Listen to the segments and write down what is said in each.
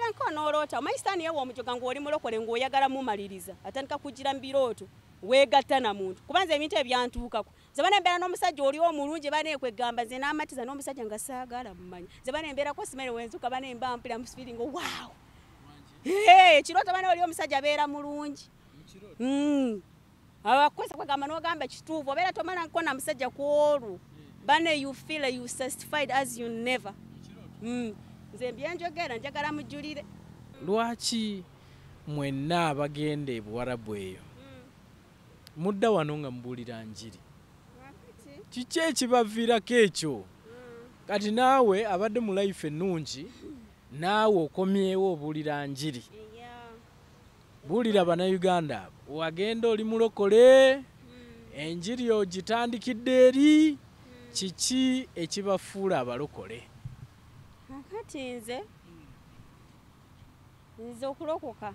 nko nolota maistani yewo omujoga ng'oli mulokole ng'oyagala mumaliriza atandika kugira mu birooto weegatta na muntu kubanza ebintu ebyantuukako ze bana embeera n'omusajja oli omulungi bana ekwegamba nze n'amatiza n'omusajja nga saagala mumanyi ze bana embeera ko simere wenzuka bana emba mpira musifiringo wow ekirooto bana oli omusajja abeera mulungi abakwesa kwegamba n'ogamba kituufu obeera tomala nko na musajja kwolwo bana you feel you satisfied as you never nze mbyenjogera njagala mujulire lwaki mwenna abagenda e Buwarabu eyo mudda wano nga mbuulira njiri kiki ekibaviirako ekyo kati naawe abadde mu life ennungi naawe okomyewo obuulira njiri buulira bannayuganda abo wagenda oli mulokole enjiri ogitandikidde eri kiki ekibafuula abalokole kati nze okulokoka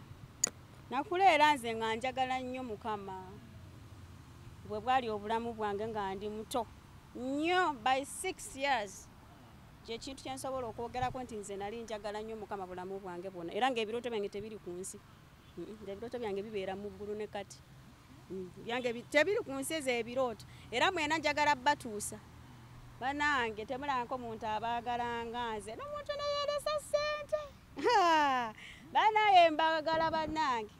nakuleera nze nga njagala nnyo Mukama bwe bwali obulamu bwange nga ndi muto nnyo by 6 years kyekintu kyensobola okwogerako nti nze nali njagala nnyo Mukama bulamu bwange bwonna era ng'ebirooto byange tebiri ku nsi ebirooto byange bibeera mu ggulu ne kati byange tebiri ku nsi ezo ebirooto era mwena njagala batuusa banange temulanko muntu abaagala nga nze n'omuntu nayeresa ssente banaye mbagala banange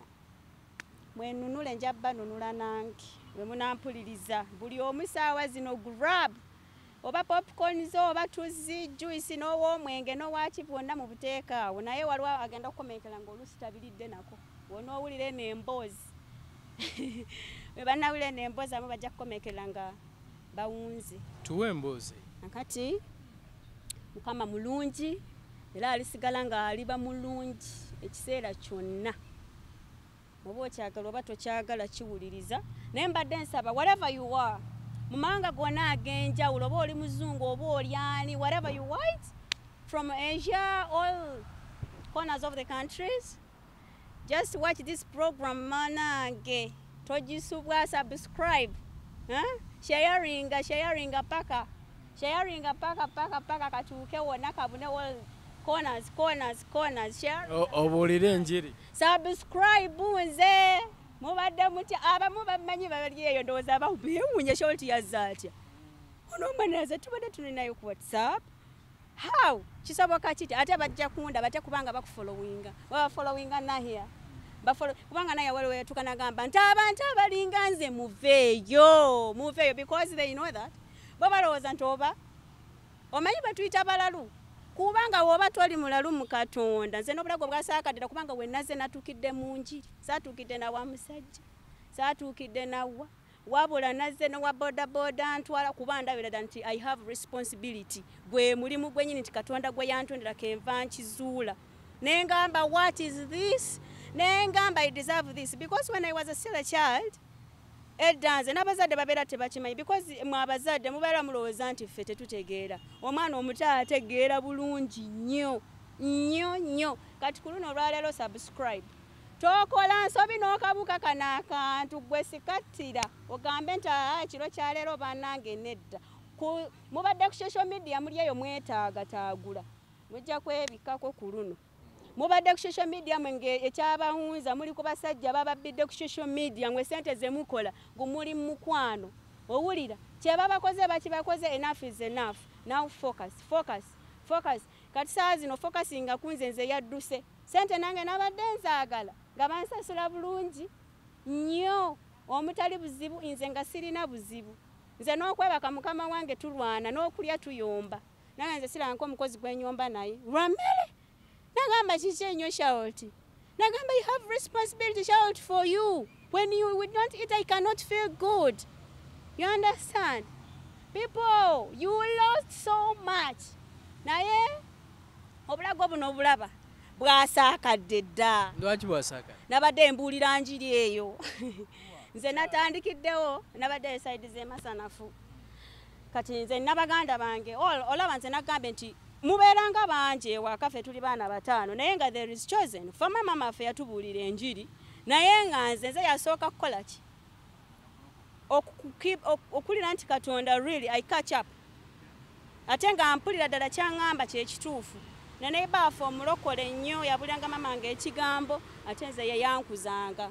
mwenunule njabba nunula nange bwe munampuliriza buli omu saawa zino grab oba popcorn zo oba tuzzi juice n'ow'omwenge n'owaki bwonna mu buteeka awo naye waliwo agenda okukomeekera ng'oluusi tabilidde nako wonoowulire n'emboozi bwe bannawulire n'emboozi amu bajja kukomeekera nga bawunze tuwe emboozi akati Mukama mulungi era alisigala nga aliba mulungi ekiseera kyonna oba okyagala oba tokyagala kiwuliriza naye mbadde nsaba whatever you are mu mawanga gonna ag'enjawulo oba oli muzungu oba oli ani whatever you white from Asia all corners of the countries just watch this program manange togisubwa subscribe sharinga paka katuuke wonna kabune all corners share obuulire enjiri subscribe nze mubadde muti abamu bamanyi bali eyo ndowooza abawuunye shoti yazza atya ono omwana tubadde tulinayo ku WhatsApp how kisoboka kiti ate bajja kunda bate kubanga bakufollowinga bafollowinga nahia kubanga naye waliwo yatukanagamba nti abantu abalinga nze muveeyo because they know that bo balowooza nti oba omanyi batuyita balalu kubanga woba toli mulalu mu Katonda nze n'obulago bwasaakadira kubanga wennaze natuukidde mu njiri saatuukidde na wa musajja saatuukidde nawa wabula nazze ne wa bodaboda ntwala kuba ndabira nti I have responsibility gwe mulimu gwenyini nti Katonda gwe yantondera kenva nkizuula nengamba what is this nengamba I deserve this because when I was a still a child eddanze n'abazadde babeera tebakimanyi because mwe abazadde mubeera mulowooza nti ffe tetutegeera omwana omuto ategeera bulungi nnyo kati ku luno olwaleero subscribe tokola nsobi n'okabuka kano akantu gwe sikattira ogambe nti kiro kyaleero bannange nedda mubadde ku social media muli eyo mwetaagataagula mujja kwebikako ku luno mubadde ku social media mwenge ekyabawunza muli ku basajja bababidde ku social media mwe sente ze mukola gumuli mukwano owulira kyeba bakoze bakibakoze enough is enough now focus kati saa zino focusinga kunze nze yadduse sente nange nabadde nzaagala nga bansasula bulungi nnyo omutali buzibu nze nga sirina buzibu nze n'okwebaka Mukama wange tulwana n'okulya tuyomba nange nze siranko omukozi gwenyomba naye lwamere nagamba kiki ennyo Charlotte nagamba you have responsibility Charlotte for you when you would not eat I cannot feel good you understand people you lost so much naye obulago buno obulaba bwasaakadde dda lwaki bwasaakadde nabadde mbuulira njiri eyo nze natandikiddewo nabadde side z'emasanafu kati nze nabaganda bange olaba nze nagambe nti mubeeranga bangi ewaka ffe tuli baana bataano naye nga there is chosen fama mama affe yatubuulira enjiri naye nga nze yasooka kukola ki okulira nti Katonda really I catch up ate nga mpulira ddala kyaŋŋamba kyekituufu ne baafu omulokole nnyo yabulanga mama nga ekigambo ate nze ye yankuzanga.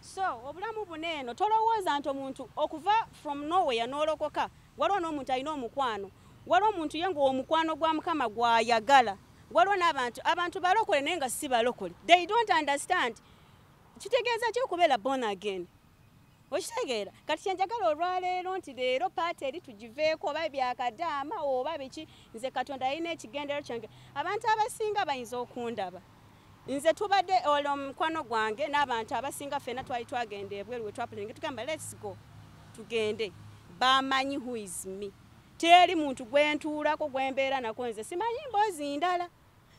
So obulamu buno eno tolowooza nti omuntu okuva from nowhere n'olokoka waliwo n'omuntu alina omukwano, waliwo omuntu ye ng'omukwano gwa Mukama gw'ayagala, waliwo n'abantu balokole naye nga si balokole. They don't understand. Kitegeeza ki okubeera born again? Okitegeera kati kyenjagala olwaleero nti leero paati eri tugiveeko oba byakadaama oba biki, nze Katonda alina ekigendero kyange. Abantu abasinga bayinza okundaba nze tubadde omukwano gwange n'abantu abasinga ffenna twali twagenda ebweru we twapulinga tugamba let's go tugende, bamanyi who is me. Teri muntu gwentuulako gwembeera nako, nze simanyi mboozi ndala,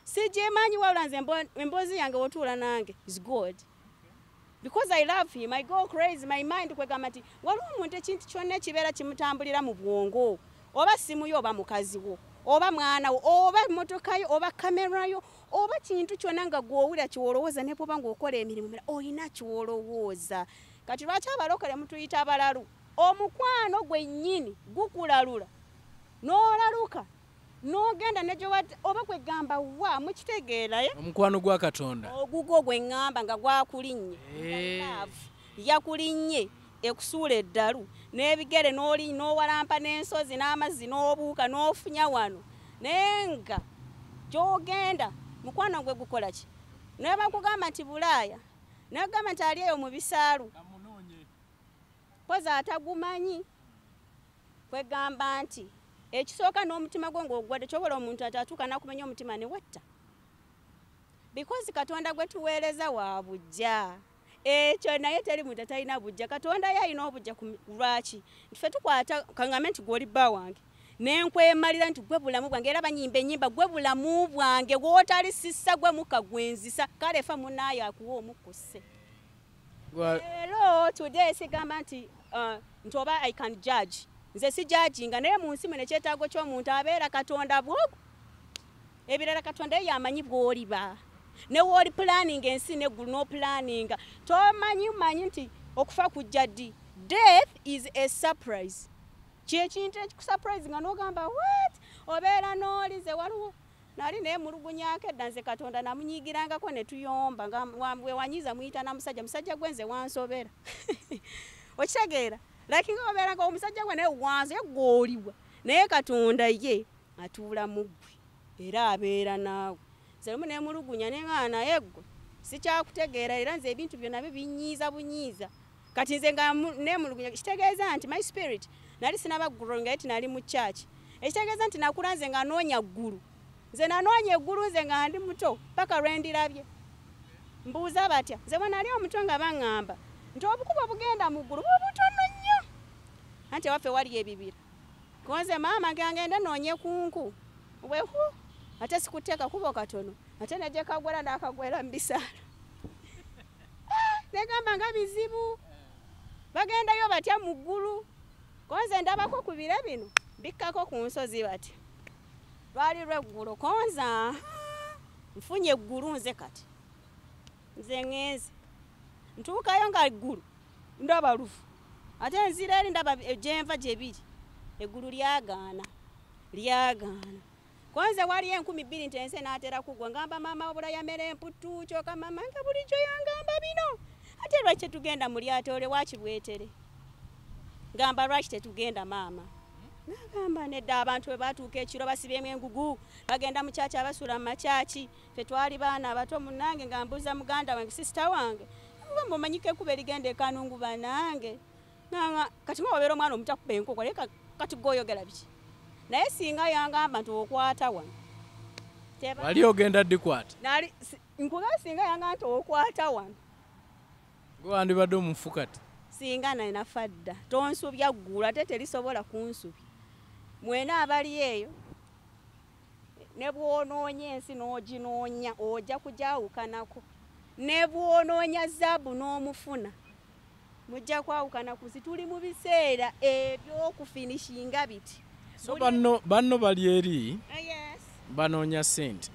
sigimanyi wabula nze emboozi yange wotuula nange is God. Because I love him, I go crazy, my mind kwegamba nti waliwo omuntu ekintu kyonna ekibeera kimutambulira mu bwongo, oba simu yo oba mukazi wo oba mwana wo oba motoka yo oba kamera yo oba kintu kyonna nga gw'owulira kiwolowooza ne bw'oba ng'okola emirimu mirala olina kiwolowooza. Kati lwaki abalokole mutuyita abalalu? Omukwano gwennyini gukulalula n'olaluka n'ogenda ne oba kwegamba wa mukitegeera ye omukwano gwa Katonda ogugwo gwe ŋŋamba nga gwakulinnye yakulinnye ekusuula eddalu n'ebigere n'owalampa n'ensozi n'amazzi n'obuuka n'ofunya wano naye nga gy'ogenda mukwano gwe gukola ki? Naye bakugamba nti Bulaaya naye gamba nti ali eyo mu bisaalu poza atagumanyi kwegamba nti ekisooka n'omutima gwe ng'ogwadde kyobola omuntu atatuuka nakumenya omutima ne watta. Because Katonda gwe tuweereza wa bujja. Ekyo naye teri muntu atalina bujja. Katonda ye alina obujja lwaki? Ffe tukwata kaŋŋambe nti gw'oli bba wange ne nkwemalira nti gwe bulamu bwange era banyimba ennyimba gwe bulamu bwange gw'otali sissa gwe muka gwenzisa kale fa munnaayo akuwa omukkuse. Leero today sigamba nti oba I can judge. Nze si judginga naye mu nsi mwe kyetaago ky'omuntu abeera Katonda bwogo. Ebirala Katonda ye yamanyi bw'oliba. Ne woli planning ensi neggulu no planning. Manyi nti okufa kujja ddi. Death is a surprise. Kyekintu ekikusurprise nga n'ogamba what? Obeera n'olize waliwo. Nali naye mulugunyako edda nze Katonda namunyigirangako ne tuyomba nga we wanyiza muyita na musajja gwenze wansobera. Okitegeera? Lakini obeera nga omusajja gwe naye wanze gw'oliwa. Naye Katonda ye atuula mu ggwe era abeera naawe. Nze ne mulugunya ne nga naye ggwe sikyakutegeera era nze ebintu byonna binyiiza bunyiiza. Kati nze nga ne mulugunya kitegeeza nti my spirit nali sinaba ggulu nga eti nali mu church. Ekitegeeza nti nakula nze nga noonya ggulu. Nze nanoonya eggulu nze nga ndi muto paka lwe ndirabye. Mbuuza batya nze bwe nali omuto nga baŋŋamba nti obukubo bugenda mu ggulu bubutono nnyo. Anti waffe wali ebibira. Konze maama ngenda noonye kunku. Wehu ate sikuteeka kubo katono. Ate najja kagwera n'akagwera mu bisaalo. Negamba nga bizibu. Bagendayo batya mu ggulu. Konze ndabako ku bire bino bikkako ku nsozi batya. Lwali lw'eggulu konza nfunye eggulu nze kati. Nze ŋŋenze. Ntuukayo nga eggulu ndaba lufu. Ate nzira eri ndaba gyenva gye biri. Eggulu lyagaana. Konze wali 2000 nti ensi n'atera kugwa ngamba maama wabula yamera emputtu kyoka maama nga bulijjo yangamba bino. Ate lwaki tetugenda mu lyato ole wakirwetere? Ngamba lwaki tetugenda maama? Nagamba nedda abantu bwe batuuka ekiro basibyemu engugu bagenda mu kyaki abasula mu makyaki. Ffe twali baana abato munnange nga mbuuza muganda wange sisita wange oba mumanyiko ekuba erigenda ekanungu banange. Kati nga obeera omwana omutakuba enkoko leka kati gw'oyogera biki? Naye singa yangamba nti okwata wano. Wali ogenda ddikwata? Nkugamba singa yangamba nti okwata wano. Gwe wandibadde omufu kati? Singa nafa dda. Tonsubya ggulu ate terisobola kunsubya. Mwena abali eyo ne bw'onoonya ensi n'oginoonya ojja kugyawukanako. Ne bw'onoonya zaabu n'omufuna mujja kwawukana ku tuli mu biseera eby'okufinishinga biti. So banno bali eri banoonya ssente.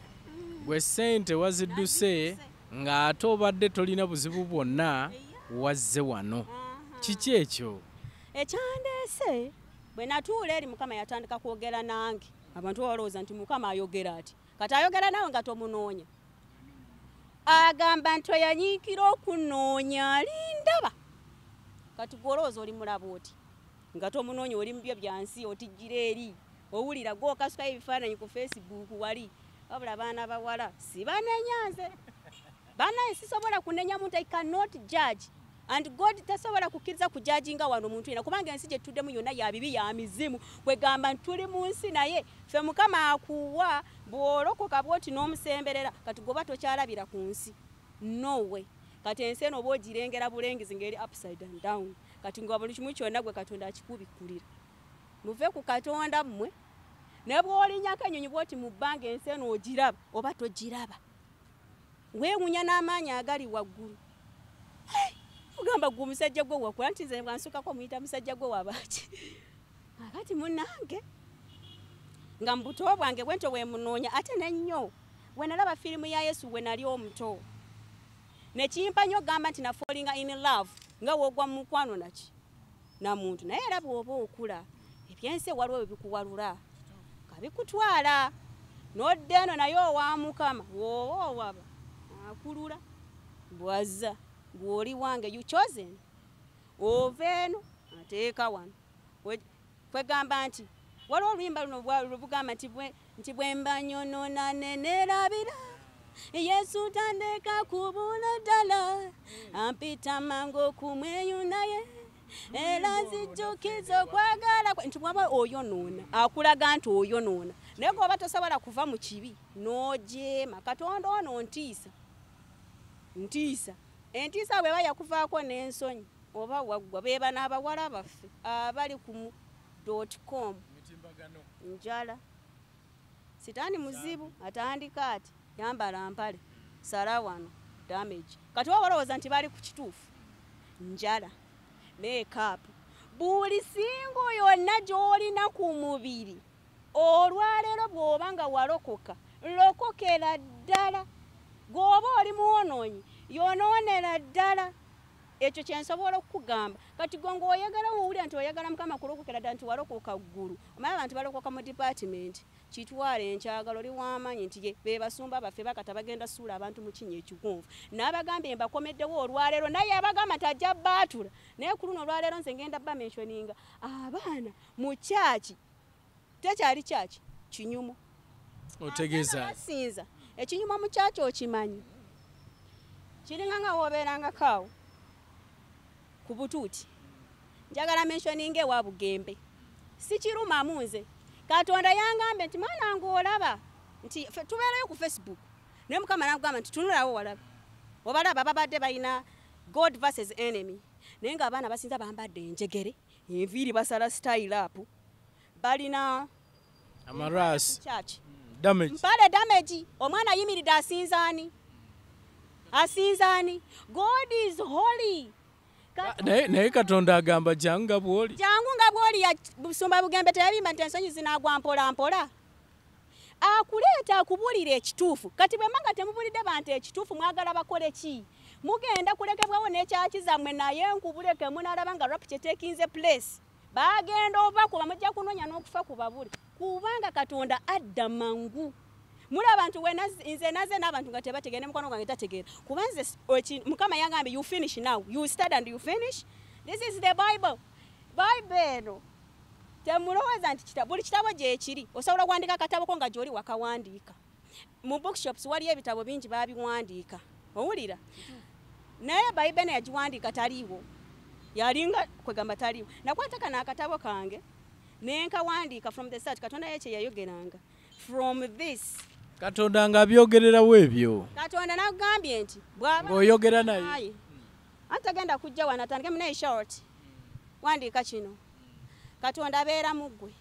Gwe ssente wazidduse ng'ate obadde tolina buzibu bwonna wazze wano. Kiki ekyo? Ekyandeese bwe natuula eri Mukama yatandika kwogera nange. Abantu balowooza nti Mukama ayogera ati. kati ayogera nawe nga tomunoonya agamba nti oyanyiikira okunoonya alindaba kati gwolowooza oli mulaba oti nga tomunoonya oli mu byo byansi otijjira eri owulira gwokasukayo ebifaananyi ku Facebook wali wabula baana bawala si banenyanze banaye sisobola kunenya muntu I cannot judge and God tasobola kukkiriza kujajinga wano muntu ina kubanga ensi gye tuddemu yonna ya bibi ya mizimu kwegamba ntuli mu nsi naye ffe Mukama akuwa bw'olokoka bw'oti n'omusemberera kati goba tokyalabira ku nsi no way kati ensi eno oba ogirengera bulengizi ng'eri upside and down kati nga buli kimu kyonna gwe Katonda akikubikulira muve ku Katonda mmwe ne bw'olinyako ennyonyi bw'oti mu bbanga ensi eno ogiraba oba togiraba weewunya n'amaanyi agali waggulu ugamba gwe omusajja gwe wakula nti nze bwansukako muyita musajja gwe wabaki akati munnange nga mu buto bwange bwento bwe munoonya ate nennyo we nalaba firimu ya Yesu we nali omuto ne kimpa nnyo gamba nti na falling in love nga woogwa mu mukwano naki na muntu naye era bw'oba okula ebyensi waliwo ebikuwalula kabikutwala n'odda eno naye owa Mukama woowa owaba akulula bwazza gwoli wange you chosen oveno ateeka wano kwegamba nti waliwo oluyimba luno lubugamba nti bwe mba nyonoona nenerabira Yesu tandeka kubula ddala ampita mangu okumweyu naye era nzijjukiza okwagala nti bwaba oyonoona akulaga nti oyonoona naye gwoba tosobola kuva mu kibi n'ojeema Katonda ono ntiisa entiisa bwe bayakuvaako n'ensonyi oba waggwa beeba n'abawala baffe abali ku .com njala sitaani muzibu atandika ati yambala mpale sala wano damage kati walowooza nti bali ku kituufu njala makeup buli singo yonna gy'olina ku mubiri olwaleero bw'oba nga walokoka lokokera ddala gwoba oli muwonoonyi yonoonera ddala ekyo kyensobola okukugamba kati gwe ng'oyagala owulira nti oyagala Mukama kulokokera ddala nti walokoka ggulu omanyi abantu balokoka mu department kitwale enkyagalo oli w'amaanyi nti ye be basumba baffe bakata bagenda suula abantu mu kinnya ekigunvu n'abagambye mbakomeddewo olwaleero naye abagamba nti ajja baatula naye ku luno olwaleero nze ngenda bamentioninga abaana mu kyaki tekyali kyaki kinyumo otegeeza asinza ekinyumo mu kyaki okimanyi kiringa nga woobeeranga kaawo ku butuuti njagala mentioning ewa Bugembe si kirumamu nze Katonda yangambe nti mwana ng'olaba nti tubeerayo ku Facebook naye Mukama n'agamba nti tunulawo walaba obalaba babadde balina God versus enemy naye ng'abaana basinza bambadde enjegere enviiri basala style up balina amarasi damage mpale damage omwana ayimiridde asinzaani God is holy naye Katonda agamba jangu nga bw'oli ya Busumba Bugembe teyabimba nti ensonyi zinaagwa mpola mpola akuleeta akubuulira ekituufu kati bwe manga temubulidde bantu ekituufu mwagala bakole ki mugenda kulekebwawo n'ekyaki zammwe naye nkubuleke munalaba nga rapture taking place bagenda obakuba mujja kunoonya n'okufa kubabule kubanga Katonda adda mangu muli abantu nze naze n'abantu nga tebategeera mukwano gwange tategeera kuba nze Mukama yagambye you finish now you start and you finish this is the Bible eno temulowooza nti buli kitabo gye kiri osobola kuwandiika akatabo ko nga gy'oli wakawandiika mu bookshops waliyo ebitabo bingi baabiwandiika owulira naye Bible eno yagiwandiika taliiwo yalinga kwegamba taliiwo nakwata kano akatabo kange nenkawandiika from the start Katonda yekye yayogeranga from this Katonda nga byogererawo ebyo Katonda nagambye nti ng'oyogera naye antagenda kujja wano atandike munaye short wandiika kino Katonda abeera mu ggwe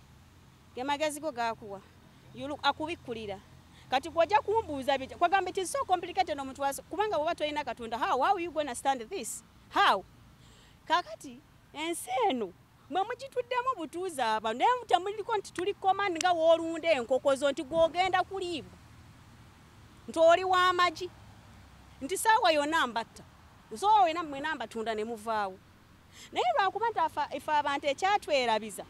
ge magezi go gakuwa akubikkulira kati kwojja kumbuuza bijja kwagamba it is so complicated omuntu kubanga bw'oba tolina Katonda how you gonna stand this how kakati ensi eno mwe mugituddemu butuuzi aba naye temuliko nti tuli command nga woolunda enkokozo nti gwogenda kuliibwa nti oli w'amagi nti saawa yonna mbatta nsobola wena mwena mbatunda ne muvaawo naye lwakuba nti ife abantu ekyatwerabiza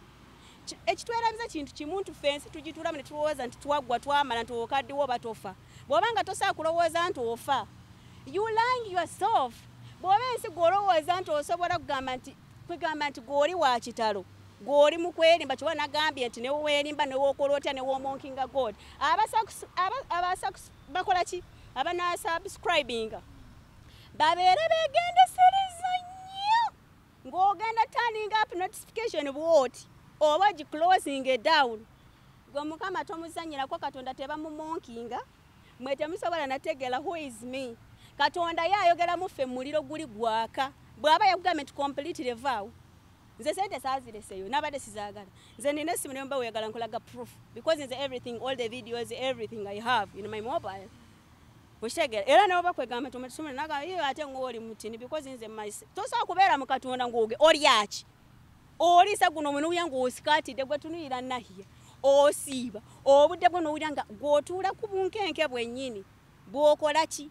ekitwerabiza kintu kimu ntufensi tugitulamu ne tulowooza nti twaggwa twamala nti okaddiwo batofa bw'obanga tosobola kulowooza nti ofa you lying yourself bw'oba ensi gw'olowooza nti osobola kugamba nti gw'oli wa kitalo gw'oli mu kwerimba kiba nagambye nti newe weerimba neweokola otya neweomonkinga god bakola ki abanasubscribinga babeere beegendesereza nnyo ng'ogenda turning up notification bwoti oba giclosing down gwe mukama tomuzanyirako katonda tebamumonkinga mwe temusobola nategeera who is me katonda yayogera muffe muliro guli gwaka bw'aba yakugambye nti completely vow nze sente saazireseyo n'abadde sizaagala nze nina essimu naye mba weyagala nkolaga proof because nze everything all the videos everything I have in my mobile okitegera era nawe bakwegamba tomatusomera naga iyo ate ng'oli mutini because nze tosobola kubeera mu katonda ng'oge oli aki olisa guno mwenuwulira ng'osikatidde gwe tunuyira nahiya osiiba obudde bwo n'owulira nga gw'otuula ku bunkenke bwennyini bw'okola ki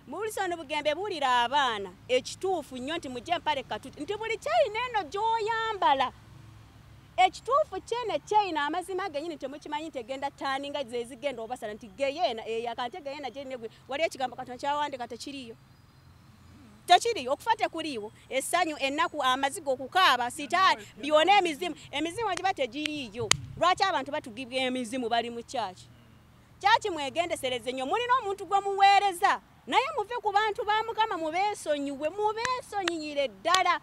mulisono bugembe bulira abaana ekituufu nnyo nti mujje mpale katuti nti buli kyayina eno gy'oyambala ekituufu kyene kyayina amazima gennyini temukimanyi nti egenda taninga zezigenda obasala nti geyeena eyakante geyeena gyenegwe wali ekigambo katonda kyawandika tekiriyo okufa tekuliiwo essanyu ennaku amazigo okukaaba sitaani byona emizimu egiba tegiriiyo lwaki abantu batugibwa emizimu bali mu kyaki mwegendesereze nnyo mulina omuntu gwe muweereza naye muve ku bantu ba mukama mubeesonyinyire ddala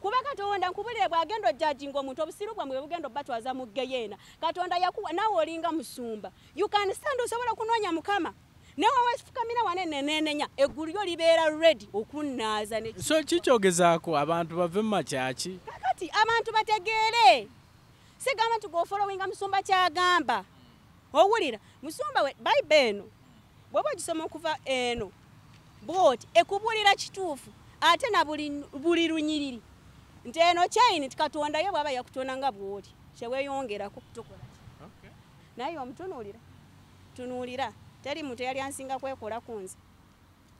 kuba katonda nkubulire bw'agenda ojjajinga omuntu obusiru bwamwe bugenda batwaza mu geyeena katonda yakuwa naawe olinga musumba you can stand osobola okunoonya mukama newe wefukamira wane nenenenya eggulu lyo libeera ready okunnaaza so kikyogezaako abantu bave mu makyaki kakati abantu bategeere sigamba nti gwofolowinga musumba kyagamba owulira musumba we bayibuli eno bw'oba ogisoma okuva eno bwoti ekubulira kituufu ate na buli lunyiriri nti eno kyayini ti katonda ye bw'aba yakutonda nga bw'oli kyeweeyongerako tukola naye omutunuulira teri muntu yali ansinga kwekola ku nze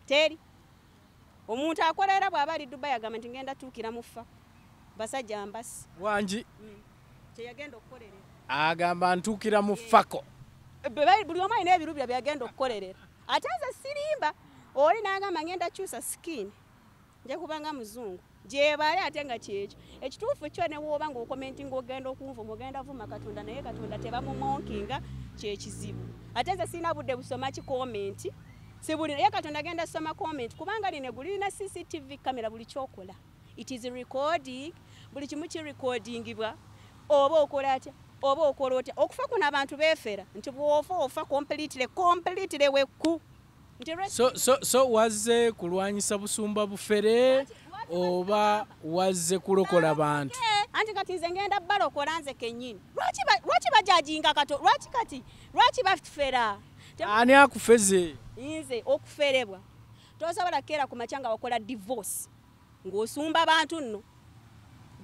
teri omuntu akolera bw'aba ali Dubai agamba nti ngenda tuukira mu ffa basajja mbasi wangi kyeyagenda okukolerera agamba ntuukira mu ffako buli omu alina ebirubira byagenda okukolerera ate nze sirimba oli n'agamba ngenda kyusa skin nja kubanga muzungu gyebale ate nga kyekyo ekituufu kyo ne wooba ng'okomentinga ogenda okunvuma ogenda vuma katonda naye katonda tebamumonkinga kyekizibu ate nze sirina budde busoma kikomenti sibulina ye katonda agenda soma komenti kubanga line gulirina CCTV kamera buli kyokola it is recording buli kimu kirecordingibwa oba okola atya oba okola otya okufa kuno abantu beefera nti bw'ofa completely wekku so wazze kulwanyisa busumba bufere oba wazze kulokola bantu anti kati nze ngenda balokola nze kennyini lwaki bajajinga lwaki bafera ani akufeze nze okuferebwa tosobola keera ku makyanga wakola divorce ng'osumba abantu nno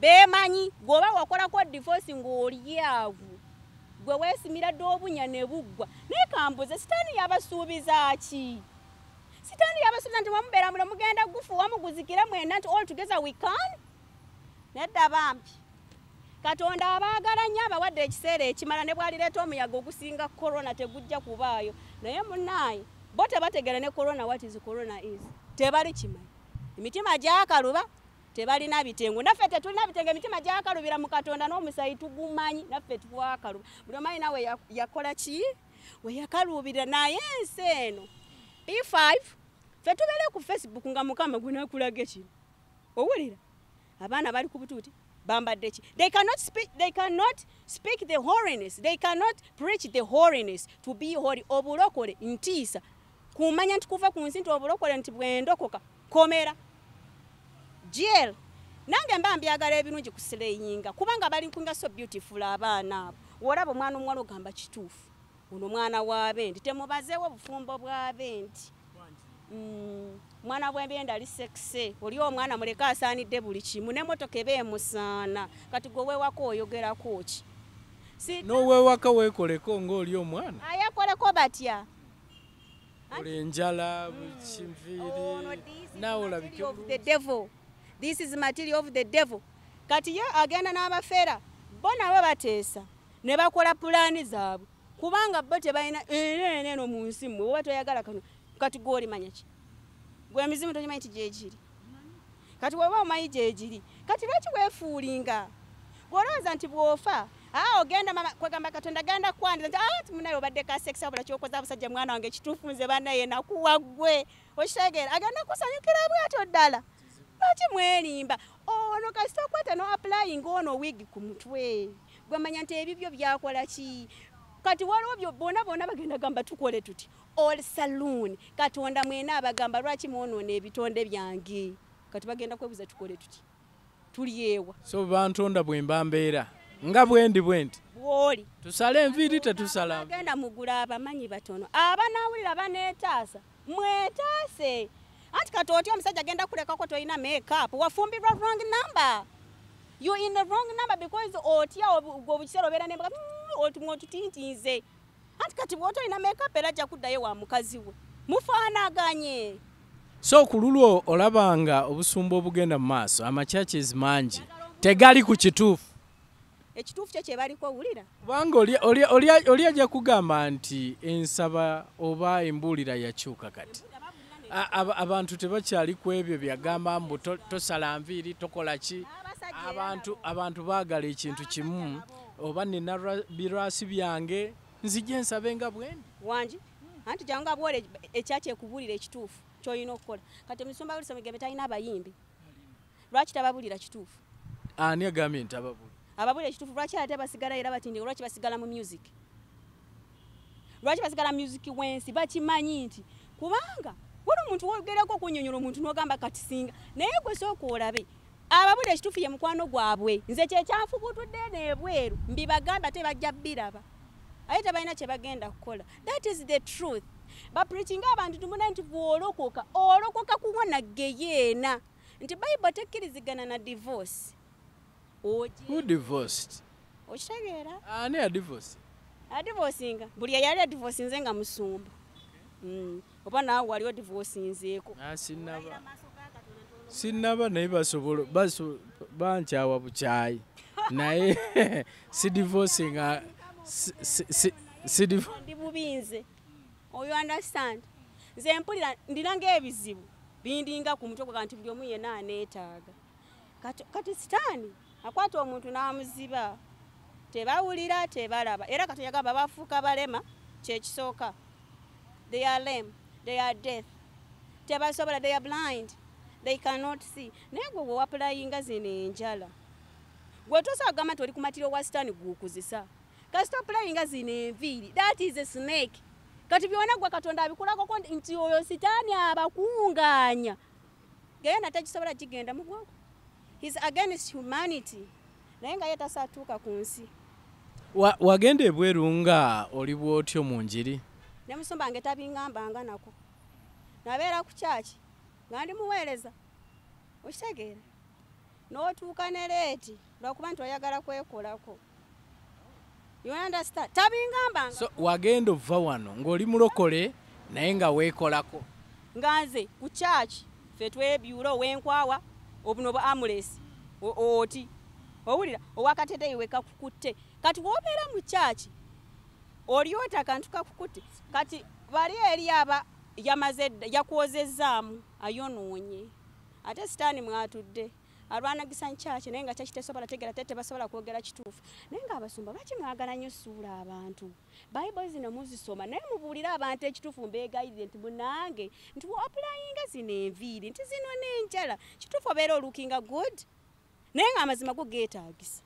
beemanyi gwoba wakolako divorce ng'olyavu gwe weesimira dde obunya ne buggwa naye kambuze sitaani yabasuubiza ki sitaani yabasuubiza nti wamubeera mulo mugenda gufu wamuguzikira mwena nti all together we can nedda bambi katonda abaagala nnyo abawadde ekiseera ekimala ne bwalireeta omuyaga ogusinga corona tegujja kubaayo naye munaaye bo tebategera ne corona what is corona is tebali kimanyi emitima gyakaluba tebalina bitengo naffe tetulina bitenge emitima gyakalubira mu katonda n'omusayi tugumanyi naffe twakaluba buli omanyi nawe yakola ki we yakalubira naye ensi eno P5 ffe tubeere ku Facebook nga mukama gwe nakulaga kino owulira abaana bali ku butuuti bambadde ki they cannot speak the holiness they cannot preach the holiness to be holy obulokole ntiisa kumanya nti kuva ku nsi nti obulokole nti bwendokoka komera jail nange mba mbyagala ebirungi kusileyinga kubanga bali kunga so beautiful abaana abo olaba omwana omuwala ogamba kituufu ono mwana w'abendi temubazeewo obufumbo bw'abendi mwana bw'embyenda ali sekise oli omwana muleka asaanidde buli kimu n'emmotoka eba emusaana kati gwe weewaka oyogerako ki n'oweewaka weekoleko ng'oli omwana ayakoleko batya olenjala bukinviiri naawe olabike this is material of the devil kati ye agenda n'abafeera bona abo bateesa ne bakola pulaani zaabwe kubanga bo tebalina eno mu nsi mmwe oba toyagala kano kati goli manya ki gwe emizimu tonyimanyi ti gyegiri kati woba omanyi gyegiri kati lwaki weefuulinga bw'olowooza nti bw'ofa ogenda mama kwegamba Katonda genda kwandiza nti munaye obadde ka sex abula kyokoza abasajja mwana wange kituufu nze bannaye nakuwa ggwe okitegeera agenda kusanyukira bwato ddala lwaki mwerimba ono kasita okwata no applying ono wig ku mutwe gwe manya nti ebibyo byakola ki kati waliwo byo bona bagenda gamba tukole tuti all saloon Katonda mwena abagamba lwaki mwonoona ebitonde byange kati bagenda kwebuza tukole tuti tuliewa so bantonda bwemba mbeera nga bwendi bwoli tusale enviiri tetusala agenda mugula abamanyi batono abanawulira baneetaasa mwetaase anti kati otya omusajja agenda kulekako toyina makeup wafumbirwa wrong number you in the wrong number because otya obukiseera obeera nembaga otutintinze anti kati bw'ota olina makeup era ajja kuddayo wa mukazi we mufaanaganye so ku lulwo olabanga obusumba obugenda mu maaso amachurches mangi tegali ku kituufu ekituufu kye kyebaliko owulira kubanga oli ajja kugamba nti ensaba oba embuulira yakyuka kati abantu tebakyali ku ebyo byagamba mbu tosala nviiri tokola ki abantu baagala ekintu kimu oba nina birwasi byange nzije nsabe nga bwendi wangi anti janga bwole ekyakyekubuulira ekituufu kyolina okukola kati omusumba wulisa mugembe talina abayimbi lwaki tababulira kituufu ani agambye nti ababulira ekituufu lwaki ate basigala era batindi lwaki basigala mu music lwaki basigala music wensi bakimanyi nti kubanga wali omuntu wogerako okunyonyola omuntu n'ogamba kati singa naye gwe sooka olabe ababulira ekituufu ye mukwano gwabwe nze kyekyanfubutudde n'ebweru mbibagamba tebajja biraba aye tebalina kye bagenda kukola that is the truth bapreachinga abantu tumuna nti bw'olokoka olokoka kuwona geyeena nti Bible tekkirizigana na divorce who divorced okitegeera ani adivorce adivorcinga buli yali adivorcinze nga musumba oba naawe wali odivorcinzeeko sinnaba naye basobola bankyawa bukyayi naye sidivorcinga ndi bubinze you understand nze mpulira ndinanga ebizibu bindinga ku mutwe kanti buli omu yenna aneetaaga kati sitaani akwata omuntu n'amuziba tebawulira tebalaba era Katonda yagamba bafuuka balema kyekisooka they are lame they are deaf tebasobola they are blind they cannot see naye gwe bwe wapulayinga zino enjala gwe tosobola kugamba nti oli ku matiro wa sitaani guukuzisa kasita opulayinga zino enviiri that is a snake kati byona gwe Katonda abikulako nti oyo sitaani abakungaanya gayona takisobola kigenda mu gwako he's against humanity naye nga ye tasaatuuka ku nsi wagenda ebweru nga oli bw'otyo mu njiri ne musumba nge tabingambanga nako nabeera ku kyaki nga ndi muweereza okitegeera n'otuuka ne leeti lwakuba nti oyagala kwekolako you understand tabingambanga so wagenda ova wano ng'oli mulokole naye nga weekolako nga nze ku kyaki ffe twebyula ow'enkwawa obuno bwa amulesi oti owulira owakateteyi wekakukutte kati wobeera mu kyaki olyota akantu kakukutte kati bali eri aba yamaze yakwozezaamu ayonoonye ate sitaani mwatudde alwanagisa nkyaki naye nga kyaki tesobola tegera tebasobola kwogera kituufu naye nga abasumba lwaki mwagala nnyo suula abantu Bible zino muzisoma naye mubuulira abantu ekituufu mbeegayirire nti munange nti wopulayinga zino enviiri nti zino n'enjala kituufu obeera olukinga good naye nga amazima go geetaagisa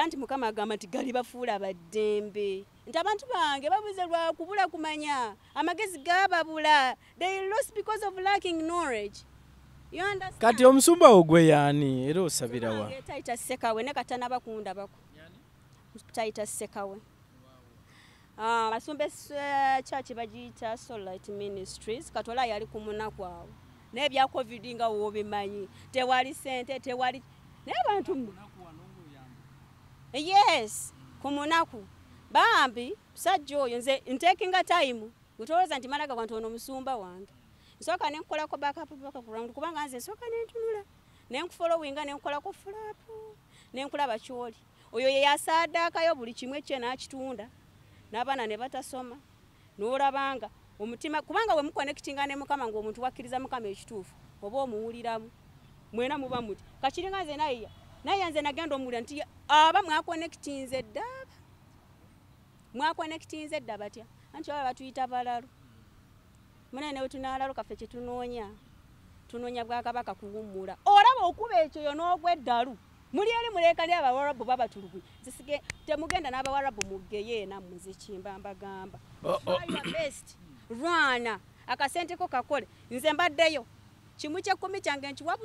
nti Mukama agamba nti gali bafuula baddembe nti abantu bange babuze lwa kubula kumanya amagezi gaababula they lost because of lacking knowledge. You understand? Kati omusumba ogwe yaani era osabira wa taita sekawe ne katana bakunda bako taita sekawe basumbe church bagiyita Soullight Ministries katola yali ku munaku awo nebya covid nga wobimanyi tewali sente tewali n'abantu yes ku munaku bambi sajja oyo nze ntakinga time gutoloza nti malaga kwantu ono musumba wange nsoka nenkolako backup round kubanga nze nsoka nentunula nenkufollowinga nenkolako follow up nenkulaba kyoli oyo ye yasaddakayo buli kimwe kye n'akitunda n'abaana ne batasoma n'olabanga omutima kubanga we muconnectinga ne Mukama ng'omuntu wakkiriza Mukama ekituufu oba omuwuliramu mwena muba muti kakiringa nze naye nze nagenda omuwulira nti aba mwakonnekitinze dda batya anti baba batuyita balalu munene we tunaalalo kaffe kye tunoonya Bwakabaka kuwummula olaba okuba ekyo yo n'ogweddalu muli eri mulekani Abawarabu babatulugunya zisige temugenda n'Abawarabu muggeyo nammwe zikimba mbagamba best rwana akasente ko kakole nze mbaddeyo kimu ky'ekkumi kyange nkiwa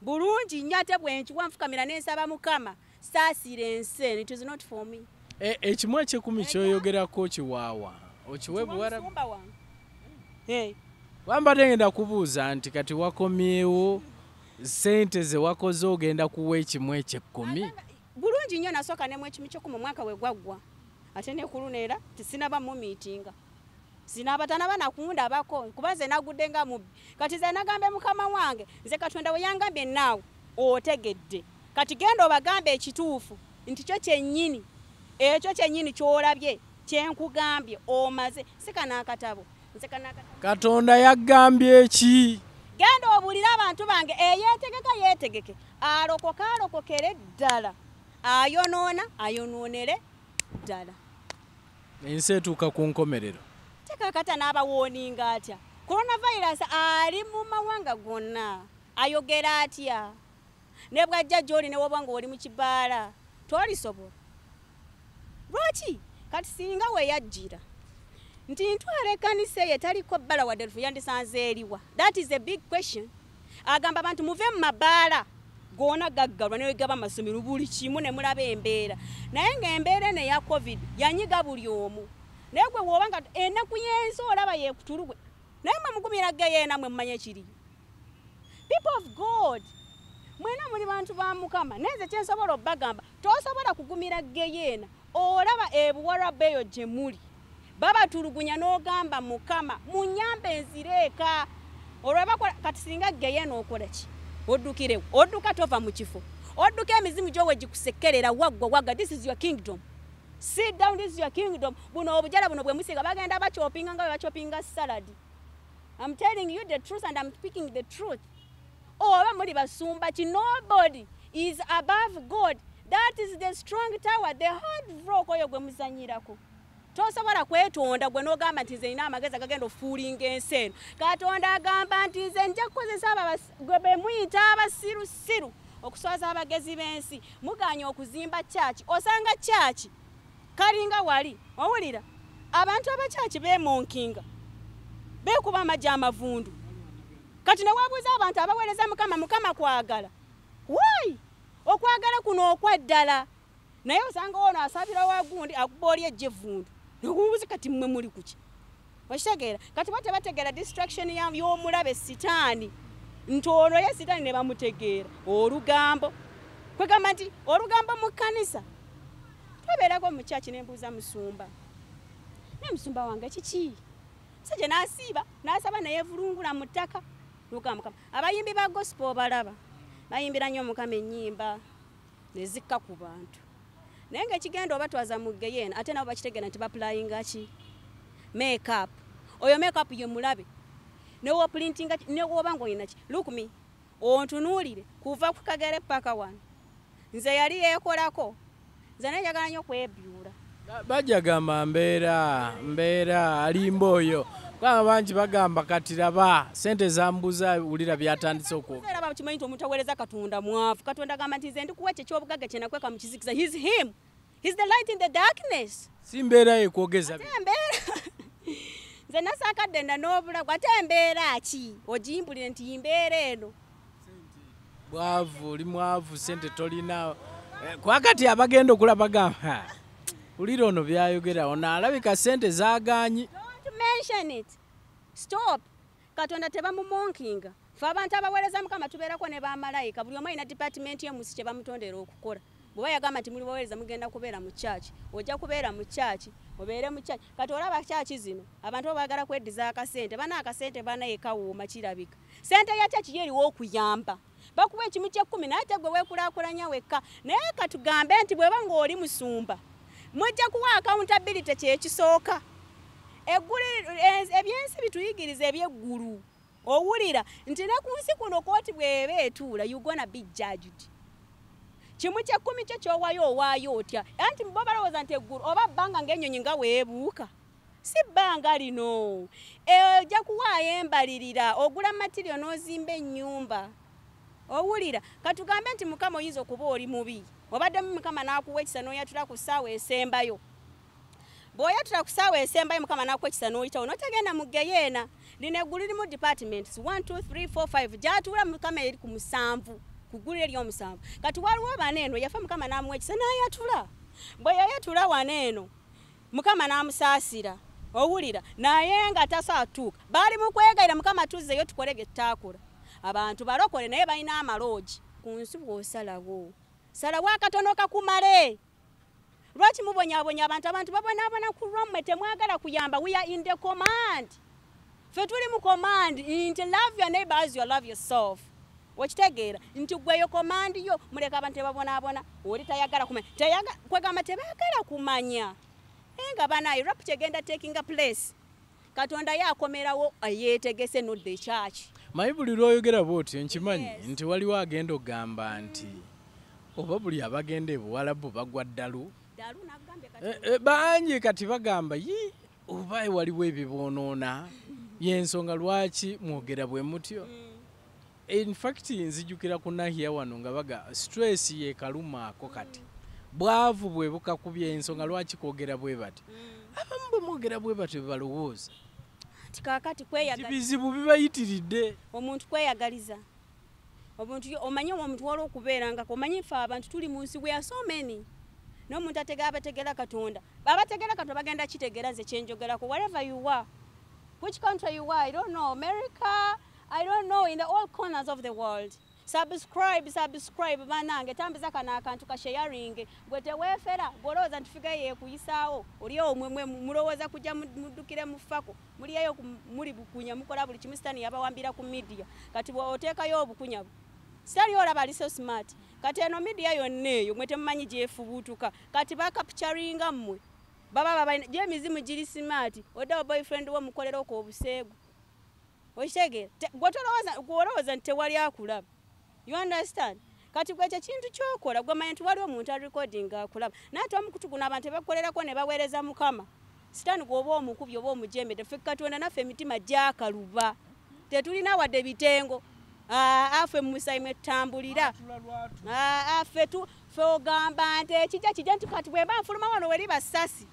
bulungi nnyo ate bwe nkiwa nfukamira n'ensaba Mukama saasire ense it is not for me. Ekimu eky'ekkumi kyoyogerako kiwaawa okiwe Buwarabu wambadde ngenda kubuuza nti kati wakomyewo sente ze wakoze ogenda kuwa ekimu eky'ekkumi bulungi nnyo nasooka nemu ekimu ky'ekkumi omwaka we gwaggwa ate ne kuluneera tisinaba mu miitinga sinabatana bana kundabako kuba nze nagudde nga mubbi kati nze nagambe Mukama wange nze Katonda we yangambye naawe otegedde kati genda obagambe ekituufu nti kyo kyennyini ekyo kyennyini kyolabye kyenkugambye omaze sikana akatabo Katonda yagambye eki genda obulira abantu bange yeetegeke alokokere ddala ayonoonere ddala ensi etuuka ku nkomerero tekakata n'abawoninga atya coronavirus ali mu mawanga gonna ayogera atya ne bwajja gy'oli ne woba ng'oli mu kibaala tolisobola lwaki kati singa weyajjira nti ntwala ekkanisa ye taliko bbala wadde lufu yandisanze eriwa that is a big question agamba abantu muve mu mabaala gona gaggalwa ne wegaba amasomero buli kimu ne mulaba embeera naye ng'embeera eno eya covid yanyiga buli omu naye gwe woba nga ennaku y'ensi olaba yeekutulugwe naye mugumira geyeena mwe mumanye kiriyo people of God mwena muli bantu ba Mukama neze kyensobola obbagamba tosobola kugumira geyeena olaba ebuwarabu eyo gye muli babatulugunya n'ogamba Mukama munyambe enzireeka olwaba kati singa geyeena okola ki oddukirewo odduka tova mu kifo odduka emizimu gy'owe gikusekerera wagga this is your kingdom. Sit down, this is your kingdom. Buno obujala buno bwe musiga bagenda bachopinga nga bachopinga salad. I'm telling you the truth and I'm speaking the truth. Oh, bamuli basumba chi nobody is above God. That is the strong tower, the hard rock oyo gwe muzanyirako. Tosobola kwetonda gwe n'ogamba nti nze nina amagezi agagenda ofuulinga ensi eno. Katonda agamba nti nze nja kukozesa gwe be muyita abasirusiru okuswaza abagezi b'ensi. Muganya okuzimba church. Osanga church kalinga wali owulira abantu abakyaki beemonkinga beekuba amajja amavundu kati ne wabuuza abantu abaweereza Mukama kwagala why okwagala kuno okwaddala naye osanga ono asabira wagundi akuba oli ejjevundu nokubuuza kati mmwe muli kuki okitegeera kati batebategeera distraction y'omulabe sitaani nti ono ye sitaani ne bamutegeera olugambo kwegamba nti olugambo mu kkanisa Taberako mu church nembuza musumba. Ne musumba wange kiki? Saje nasiba, nasaba naye vulungula mutaka. Mukama. Abayimbi ba gospel balaba. Bayimbira nnyo Mukama ennyimba nezikka ku bantu. Naye nga kigenda obatwaza mu geyeena ate nabo bakitegera nti baplayinga ki? Makeup. Oyo makeup ye mulabe. Ne wo printing ne wo bango ina ki? Look me. Ontunuulire kuva ku Kagere paka wano. Nze yali yekolako. Zana njagala nnyo kwebyula. Bajagamba mbeera alimba oyo. Kwaba bangi bagamba kati raba sente zambuza ulira byatandise okwo. Era bakimanyi nti omuntu aweereza Katonda mwavu. Katonda agamba nti nze ndikuwa eky'obugagga kye nakweka mu kizikiza. He's him. He's the light in the darkness. Si mbeera yekwogeza bye. Mbeera. Nze nasakadde nda n'obulago ate mbeera ki? Ogimbulire nti mbeera eno. Bwavu, oli mwavu sente tolina. Kwakati abagenda okulaba gamba ulira ono byayogera ono alabika sente zaganyi. Don't mention it. Stop. Katonda tebamumonkinga. Fa abantu abaweereza Mukama tubeerako ne bamalayika buli omu alina department y'emusi kye bamutondera okukola. bwe yagamba nti muli baweereza mugenda kubeera mu church ojja kubeera mu church obeere mu church kati olaba church zino abantu baagala kweddiza akasente bana akasente bana ekawuuma kirabika sente ya church yeriwo okuyamba bakuba ekimu ky'ekkumi naye tegwe weekulaakulanya wekka naye katugambe nti bweba ng'oli musumba mujja kuwa accountability kyekisooka ebyensi bituyigiriza ebyeggulu owulira nti ne ku nsi kuno kooti bw'eba etuula you gonna be judged kimu ky'ekkumi kyo ky'owaayo owaayo otya anti bo balowooza nti eggulu oba bbanga ng'ennyonyi nga weebuuka si bbanga lino ojja kuwaayo embalirira ogula material n'ozimba ennyumba owulira katugambe nti mukama oyinza okuba oli mubi obaddemu mukama n'akuwa ekisa n'oyatula ku ssaawa esembayo bw'oyatula ku ssaawa esembayo mukama n'akuwa ekisa n'oyitawo n'otagenda mu geyeena lino eggulu lirimu departments 1 2 3 4 5 gy'atuula mukama eri ku 7 ku ggulu ery'omusanvu kati waliwo bano eno yafa mukama n'amuwa ekisa n'ayatula bwe yayatula wano eno mukama n'amusaasira owulira naye nga tasaatuuka baali mu kwegayira mukama tuzzeyo tukole bye tutaakola abantu balokole naye balina amaloogi ku nsi bw'osalawo salawo akatono kakumale lwaki mubonyaabonya abantu babonaabona ku lwammwe temwagala kuyamba we are in the command ffe tuli mu command nti love your neighbor as you love yourself okitegeera nti gweyo command yo muleka abantu tebabonaabona oli tayagala kumanya kwegamba tebaagala kumanya nga banayo rap kyegenda taking a place katonda yakomerawo yeetegese no the church mayibuli lwoyogera bwotyo nkimanyi nti waliwo agenda ogamba nti oba buli abagenda ebuwalabu bagwa ddalu bangi kati bagamba oba waliwo ebiboonoona yensonga lwaki mwogera bwe mutyo in fact nzijukira ku nahiya wano nga baga stress yekalumaako kati bwavu bwe bukakubya ensonga lwaki kwogera bwe bati abamu bwe mwogera bwe bati balowooza kakati kweyagaliza bizibu bibayitiridde omuntu kweyagaliza omuntu omanyi omuntu waliwo okubeeranga omanyi ffe abantu tuli mu nsi we are so many n'omuntu abategera katonda babategera katonda bagenda kitegeera nze kyenjogerako wherever you are which country you are I don't know America I don't know in the all corners of the world subscribe banange tambiza kana akantu ka sharing gwe teweefera golooza ntifika yeekuyisaawo oli omwe mulowooza kujja muddukire mu ffako muliyeyo muli bukunya mukola buli kimu sitani yabawambira ku media kati bw'oteekayo obukunya sitani olaba ali so smart kati eno media yonna eyo mwe temumanyi gyefubuutuka kati bakapcharinga mmwe baba gy'emizimu giri smart oddawo boyfriend wo mukolerako obuseegu okitegeera gw'olowooza nti tewali akulaba. You understand? Kati gwe kintu kyokola gwe manyi nti waliwo omuntu recording akulaba naate omukutuguna abantu bakolerako ne baweereza mukama sitani gwoba omukubi oba omujembedde ffe katonda naffe emitima gyakaluba tetulina wadde bitengo affe musayi mwe tutambulira affe ogamba nti ekijja nti kati bwe mba nfuluma wano weri basasi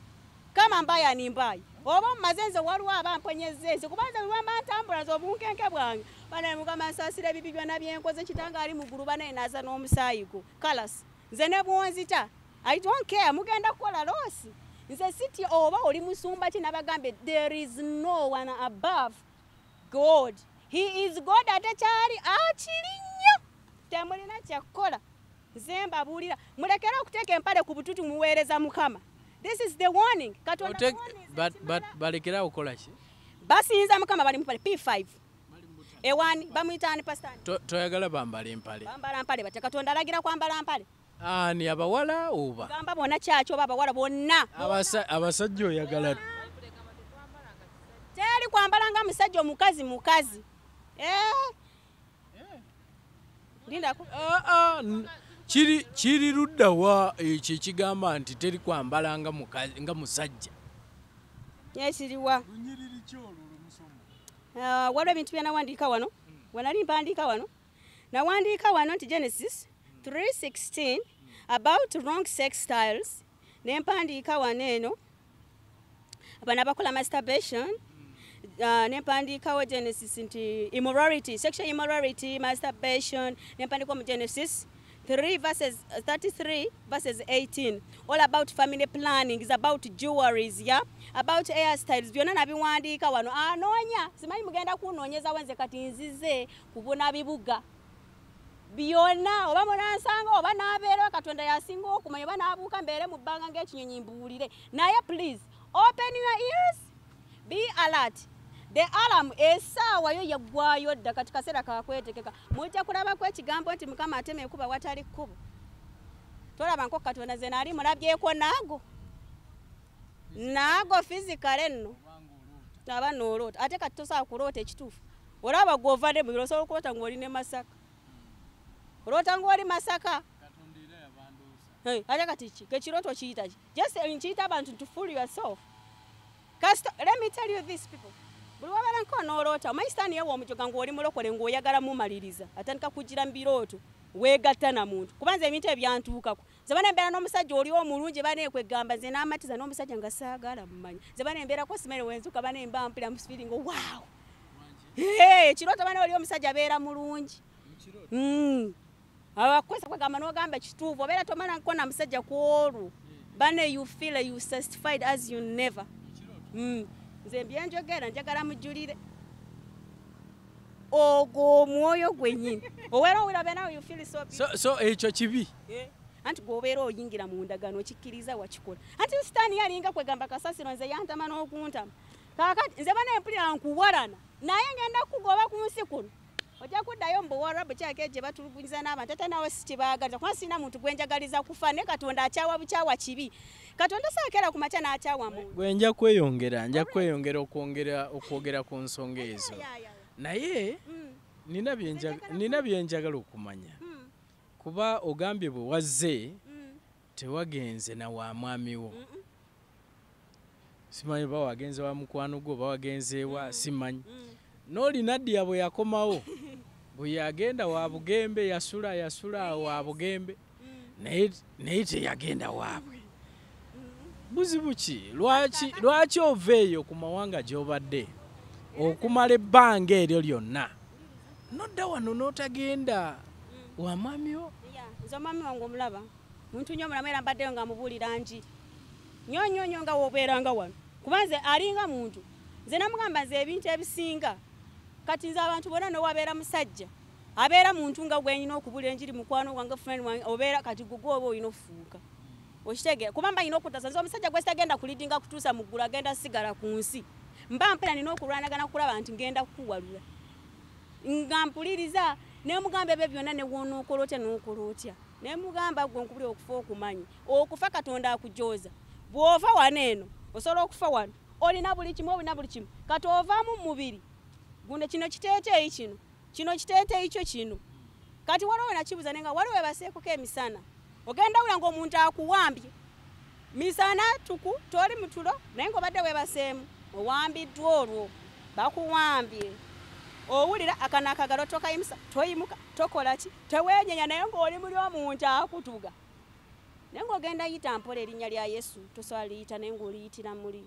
kama mbaya ni mbaya oba mumazenze waliwo abamponyezze nze kubanza lwamba ntambula nze obunkenke bwange bana mukama nsaasira ebibi byonna byenkoze kitanga ali mu ggulu banaye naaza n'omusaayigo kalasi nze ne bwonzita I don't care mugenda kukola loosi nze siti oba oli musumba ki nabagambe there is no one above God he is God ate kyali akiri nnyo temulina kyakukola nze mbabuulira mulekera okuteeka empale ku bututu muweereza mukama. This is the warning. But balekera okola ki? Basinza mukama bali mpale P5. Ewani bamuyitani pastani. Toyagala bambala empale. Bambala mpale bati katonda alagira kwambala mpale. Ni abawala oba. Gamba bonna kyacho baba wala bonna. Abasajja oyagala. Teri kwambala nga musajja mukazi. Linda ko. Kiri luddawa ekyo ekigamba nti teri kwambala nga musajja. Yesiriwa. Waliwo ebintu bye nawandiika wano. Wanali mpandiika wano. Nawandiika wano nti Genesis 3:16 about wrong sex styles. Ne mpandiika wano eno. Abana bakola masturbation. Ne mpandiikawo Genesis nti immorality, sexual immorality, masturbation. Ne mpandiika mu Genesis 33 verses 18 all about family planning is about jewelries about hairstyles byonna nabiwandiika wano anoonya simanyi mugenda kunoonyeza wenze kati nzize kubuna bibuga byonna oba munansanga oba nabeera Katonda yasinga okumanya oba nabuuka mbeere mu bbanga ng'ekinyonyi mbuulire naye please open your ears, be alert. The alarm essaawa yo yaggwayo dda kati kaseera kakwetekeka mujja kulabako ekigambo nti Mukama atema ekuba watali kkubo. Tolaba nko Katonda ze naali mulabyeko naago physically nno aba nooloota ate kati tosobola kuloota ekituufu. Olaba gw'ovadde mu biro osobola okuloota ng'oli ne Masaka. Oloota ng'oli Masaka. Ate kati ki ekirooto kiyita ki? Just nkiyita abantu to fool yourself. Let me tell you this people. Buli wabeera nko n'oloota omanyi sitaani yeewa omujoga ng'oli mulokole ng'oyagala mumaliriza atandika kugira mu birooto weegatta na muntu kubanza ebintu ebyantuukako. Ze bana embeera n'omusajja oli omulungi bana ekwegamba nze n'amatiza n'omusajja nga saagala mumanyi. Ze bana embeerako simere wenzuka bana emba mpira musifiringo wow. Ekirooto bana oli omusajja abeera mulungi. Abakwesa kwegamba n'ogamba kituufu obeera tomala nko na musajja ku olwo. Bana you feel you satisfied as you never. Nze mbyenjogera njagala mujulire. Ogwo omwoyo gwennyini. Owera owira nawe you feel so ekyo kibi. Anti gwobeera oyingira mu ndagano okikkiriza wakikola. Anti sitaani yalinga kwegamba kasasiro nze yantama n'okuntama. Kaakati nze bana empulira nkuwalana naye ngenda kugoba ku nsi kuno. Ojja kuddayo mu Buwarabu kyake gye batulugunyiza n'abantu ate nawe sikibaagaliza kuba sirina muntu gwenjagaliza kufa ne Katonda akyawa bukyawa kibi. Katonda saakera ku makya n'akyawa muntu. Gwe nja kweyongera okwogera ku nsonga ezo. Naye nina byenjagala okumanya. Kuba ogambye bwe wazze tewagenze na wa mwami wo. Simanyi ba wagenze wa mukwano gwo ba wagenze wa simanyi. Noli Nadia bwe yakomawo bwe yagenda wa Bugembe yasula wa Bugembe naye teyagenda waabwe. Buzibu ki lwaki oveeyo ku mawanga gy'obadde okumala ebbanga eryo lyonna nodda wano n'otagenda wa mwami wo? Nze omwami wange omulaba muntu nnyo omulamu era mbaddeyo nga mubuulira njiri nnyo nga w'obeeranga wano kuba nze alinga muntu nze namugamba nze ebintu ebisinga kati nze abantu bonna n'owabeera musajja abeera muntu nga gwenyina okubuulira enjiri mukwano gwange friend wange obeera kati gugwe oba olina ofuuka okitegeera kuba mba nina okutasa nze omusajja gwe sitagenda kulidinga kutuusa mu ggulu agenda sigala ku nsi mba mpera nina okulwanagana kulaba nti ngenda kukuwalula nga mpuliriza nemugamba ebyo byonna ne wonookola otya n'okola otya nemugamba gwe nkubuli okufa okumanyi okufa Katonda akujooza bw'ova wano eno osobola okufa wano olina buli kimu kati ovaamu mu mubiri gunde kino kiteeteeyi kino kiteeteeyi kyo kino kati waliwo nakibuuza nenga waliwo webaseekoko emisana ogenda wula ng'omuntu akuwambye misana tuku toli mutulo naye ng'obadde webaseemu owambiddwa olwo bakuwambye owulira akana akagalo tokayimusa toyimuka tokola ki tewenyenya naye ng'oli muli omuntu akutuga naye ng'ogenda yita mpola erinnya lya Yesu tosobola liyita naye ng'oliyitira muli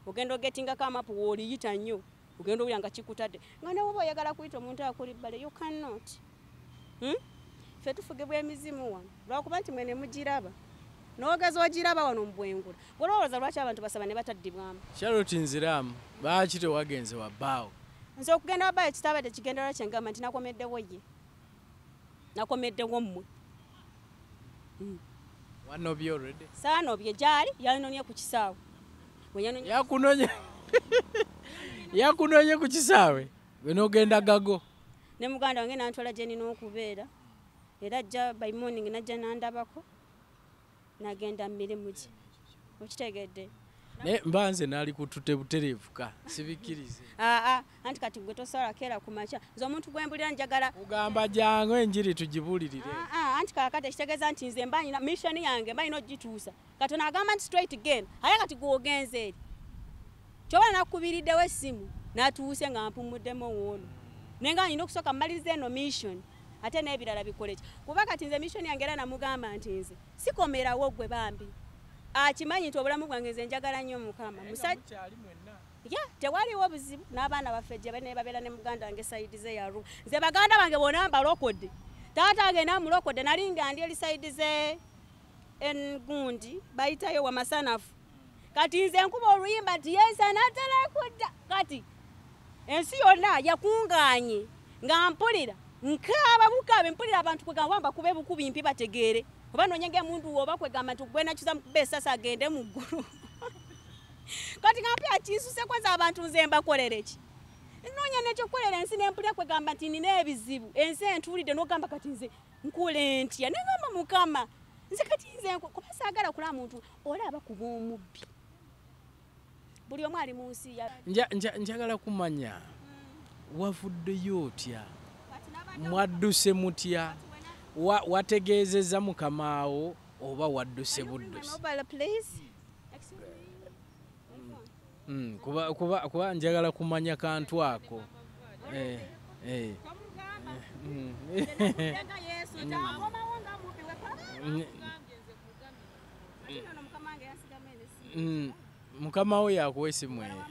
ogenda ogetingako amapu w'oliyita nnyo ogenda owulira nga kikutadde nga newe oba oyagala kuyita omuntu akuli bbale you cannot. Ffe tufugibwa emizimu wano lwakuba nti mwene mugiraba n'ogeza ogiraba wano mu bwengula olowooza lwaki abantu basaba ne bataddibwamu. Charlotte nziramu lwaki tewagenze wa bbaawo? Nze okugenda wabbaawo ekitaba tekigendera kyengamba nti nakomeddewo ye nakomeddewo mmwe wanobye already saanobye gyali yanonye ku kisaawe yakunonye ku kisaawe bwe n'ogenda gago ne muganda wange nantwala gye nina okubeera era ajja by morning najja nandabako nagenda mu mirimu gye okitegedde mbanze naali kutute butereevuka sibikkirize anti kati gwe tosobola keera ku makya nze omuntu gwembulira njagala kugamba jangu enjiri tugibuulirire anti kaakati ekitegeeza nti nze mbanyina mission yange mbalina ogituusa Katonda agamba nti straight again aye kati gwogenze eri kyoba nakubiriddewo essimu natuuse nga mpumuddemu woono naye nga nina okusooka mmaliriza eno mission ate n'ebirala bikoleki kuba kati nze mission yange era namugamba nti nze sikomerawo gwe bambi akimanyi nti obulamu bwange nze njagala nnyo Mukama musajja tewaliwo buzibu n'abaana baffe gye bane babeera ne muganda wange sayidi ze yaru nze baganda bange bona mbalokodde taata wange namulokodde nali nga ndi eri sayidi ze engundi bayitayo wamasanafu kati nze nkuba oluyimba nti yesa natala kudda kati ensi yonna yakungaanye nga mpulira nkaba bukabe mpulira abantu kwegamba wamba kube bukubi mpi bategeere oba nonyenge muntu oba kwegamba tukugwena kiza mukubesa sagende mu ggulu kati ngampi akisuse kwanza abantu nze mbakolere ki nonya nekyo kolera ensi nempulira kwegamba nti nina ebizibu ensi entulidde n'ogamba kati nze nkule ntya nengamba mukama nze kati nze kuba saagala kula muntu olaba kuba omubbi buli omu ali mu nsi njagala kumanya wavuddeyo otya mwadduse mutya wategeezezza mukamaawo oba wadduse buddusi kuba njagala kumanya kantu ako mukama we yakuwa essimu eyo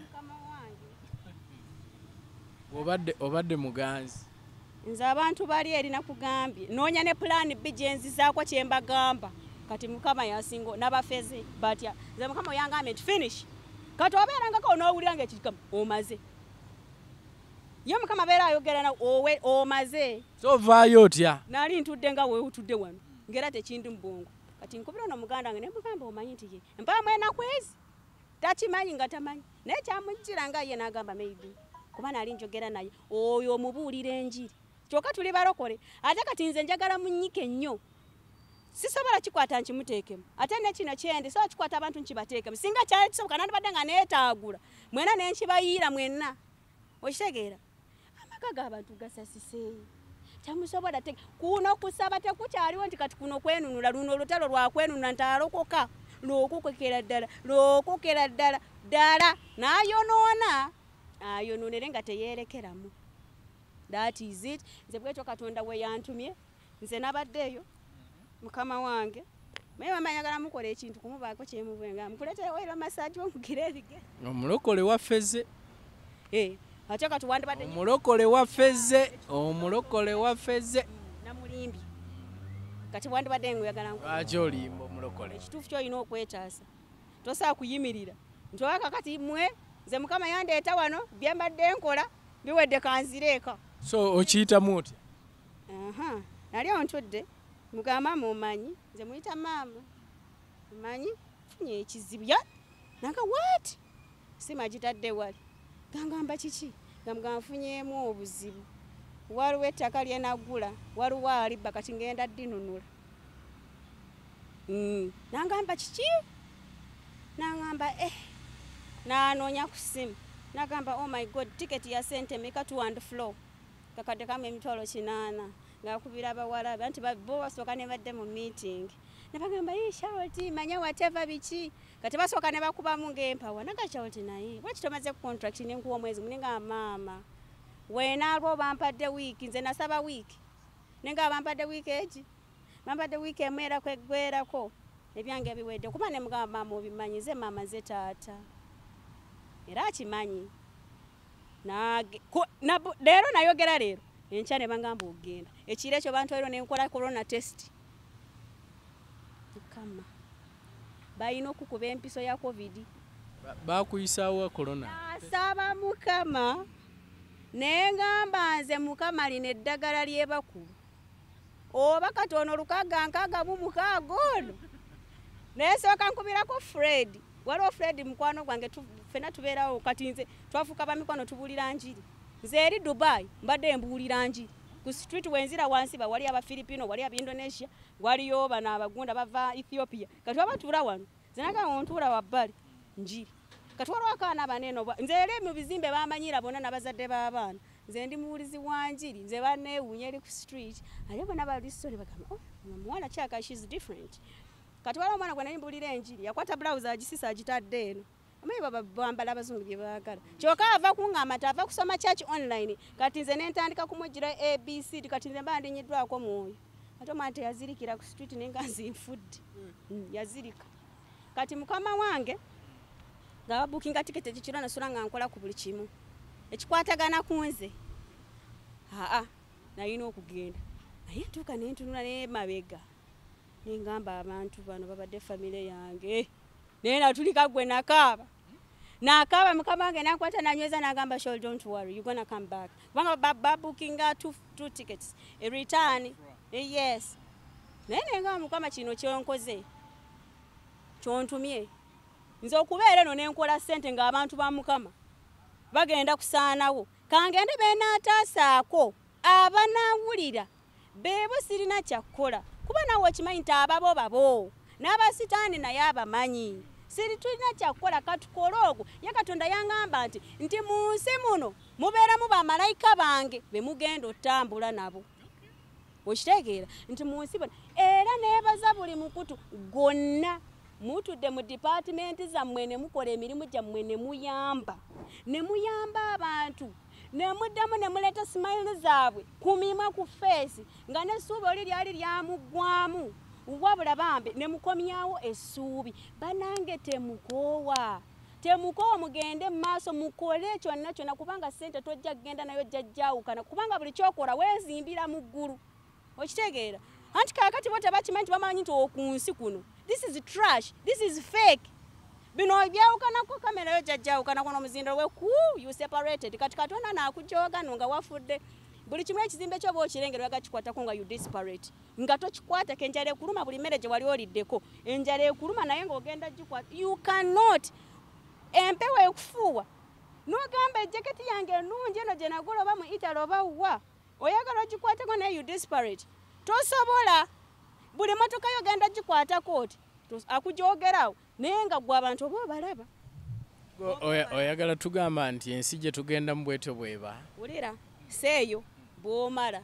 obadde muganzi nze abantu bali erina kugambye noonya ne plan B gyenzizaako kyembagamba kati mukama yasingo n'abafeze batya nze mukama oyangambye nti finish kati obeerangako onoowulira ng'ekikama omaze ye mukama abeera ayogera nawe owe omaze so vaayo otya nali ntudde nga wewe utudde wano ngera tekindi mu bwongo kati nkubira ono muganda wange ne mugamba omanyi nti ye mpaamu enaku ezi takimanyi nga tamanyi naye kyamujjira nga ye n'agamba maybe kuba nali njogera naye oyo omubuulira enjiri kyokka tuli balokole ate kati nze njagala munnyike nnyo sisobola kikwata nkimuteekemu ate nekino kyendi sobola kikwata abantu nkibateekemu singa kyali kisoboka nandibadde nga neetaagula mwena nenkibayiira mwenna okitegeera amaka g'abantu gasasise kyamusobola kuno kusaba tekukyaliwo nti kati kuno kwenunula luno olutalo lwakwenunula nti alokoka lwokukekera ddala lwokukera ddala ddala n'ayonoona ayononere nga teyerekeramu. That is it. Nze bwekyo Katonda we yantumye nze nabaddeyo mukama wange mewe amanyagala mukola ekintu kumubaako kyemubwenga mukuleetera oilo massage omugire ebige omulokole waffeze ate kati wandibadde omulokole waffeze namulimbi kati wandibadde nguyagala lwaki olimba omulokole ekituufu kyolina okwetaasa tosaa kuyimirira nti owaka kati mwe nze mukama yandeeta wano byembadde nkola biwedde kanzireeka so okiyitamu otya nali ontudde mugamba mumanyi nze muyita maama manyi funye ekizibu ya nanga what sima gitadde wali gangamba kiki gamugamba nfunyeemu obuzibu waliwo ettaka lyenagula waliwo alibba kati ngenda ddinunula nangamba kiki nangamba nanoonya ku ssimu nagamba oh my god tiketi ya sente meka to and flow kakadde kamu emitwalo 8 ngakubira abawalabe anti bo basooka ne badde mu meeting ne bagamba Charlotte manya whatever biki kati basooka ne bakubamu ng'empawa naga Charlotte naye bwaki tomaze contract nenkuwa omwezi muninga maama wena alwo bampadde wiiki nze nasaba wiiki nenga bampadde wiiki eki bampadde wiiki emwera kweggwerako ebyange biwedde kuba ne mugamba maama obimanyi nze maama ze taata era akimanyi leero nayogera leero enkya ne bangamba ogenda ekiro ekyo bantu ero nenkola corona test mukama balina okukuba empiso ya covid bakuyisaawo corona asaba mukama nengamba nze mukama alina eddagala lyebakulu oba katono 665 ono nesooka nkubirako Fred waliwo Fred mukwano gwange fena tubeerawo kati nze twafuuka bamikono tubulira njiri nze eri Dubai mbadde mbuulira njiri ku street wenzira wansi wali aba Filipino wali aba Indonesia waliyo bana abagunda bava Ethiopia kati wabatuula wano zinaga ontuula wabbali njiri kati waliwo akaana baneno nze eri mu bizimbe bamanyira bonna n'abazadde b'abaana nze ndi muwulizi wa njiri nze banneewuunya eri ku street ate bonna balisole bagamba omuwala kyaka she's different kati waliwo omwana gwe nayimbulira enjiri yakwata blouse agisisa agitadde eno omanyi bambala abazungu bye baagala kyokka ava kuŋŋamba nti ava kusoma church online kati nze nentandika kumujjira ABC kati nze mba ndinyiddwako mwoyo ate omwana teyazirikira ku street nenga nzinfudde yazirika kati mukama wange nga babukinga tiketi ekikiro nasula nga nkola ku buli kimu ekikwatagana ku nze nalina okugenda naye ntuuka nentunula nemabega nengamba abantu bano babadde famire yange naye natulika gwe nakaaba N'akaaba mukama wange n'ankwata n'anyweza n'agamba Shol, don't worry, you're gonna come back. Kubanga babookinga two tickets. A return. Yes. Naye nenga mukama kino kyonkoze. Kyontumye. Nze okubeera eno n'enkola ssente ng'abantu ba mukama bagenda kusaanawo. Kangende beenaataasaako abanaawulira beebo sirina kyakkola. Kuba naawe okimanyi nti ababo babo. N'abasitaani naye abamanyi. Siri tulina kyakkola katukole ogwo. Ye Katonda yangamba nti mu nsi muno mubeeramu bamalayika bange be mugenda otambula nabo. Okitegeera nti mu nsi muno era neebaza buli mukutu gonna mutudde mu department zammwe ne mukola emirimu gyammwe ne muyamba abantu ne muddamu ne muleeta smile zaabwe ku mimwa ku face nga n'essuubi oli lyali lyamuggwamu. Wabula bambe ne mukomyawo essuubi. Banange temukoowa mugende mu maaso mukole kyonna kubanga ssente tojja kugenda nayo jjajjaawukana kubanga buli kyokola weezimbira mu ggulu. Okitegeera anti kaakati bo tebakimanyi nti bamanyi nti okunsi kuno this is trash, this is fake. Bino byawukanako kamera yo jjajjaawukana kuno omuzindo we you separated. Kati Katonda n'akujooga nga wafudde buli kimu ekizimbe kyo bw'okirengera bagakikwatako nga you disparate. Nga tokikwata kenjala ekuluma buli mmere gye wali oliddeko. Enjala ekuluma naye ng'ogenda gikwata. You cannot. Empewo ekufuuwa. N'ogamba ejjaketi yange ennungi eno gye nagula oba mu Italy oba wa. Oyagala ogikwatako naye you disparate. Tosobola. Buli motoka yo ogenda gikwatako oti. Akujoogerawo. Naye nga gwe abantu oba obalaba. Oyagala tugamba nti ensi gye tugenda mu bwetyo bweba. Wulira. Seeyo bw'omala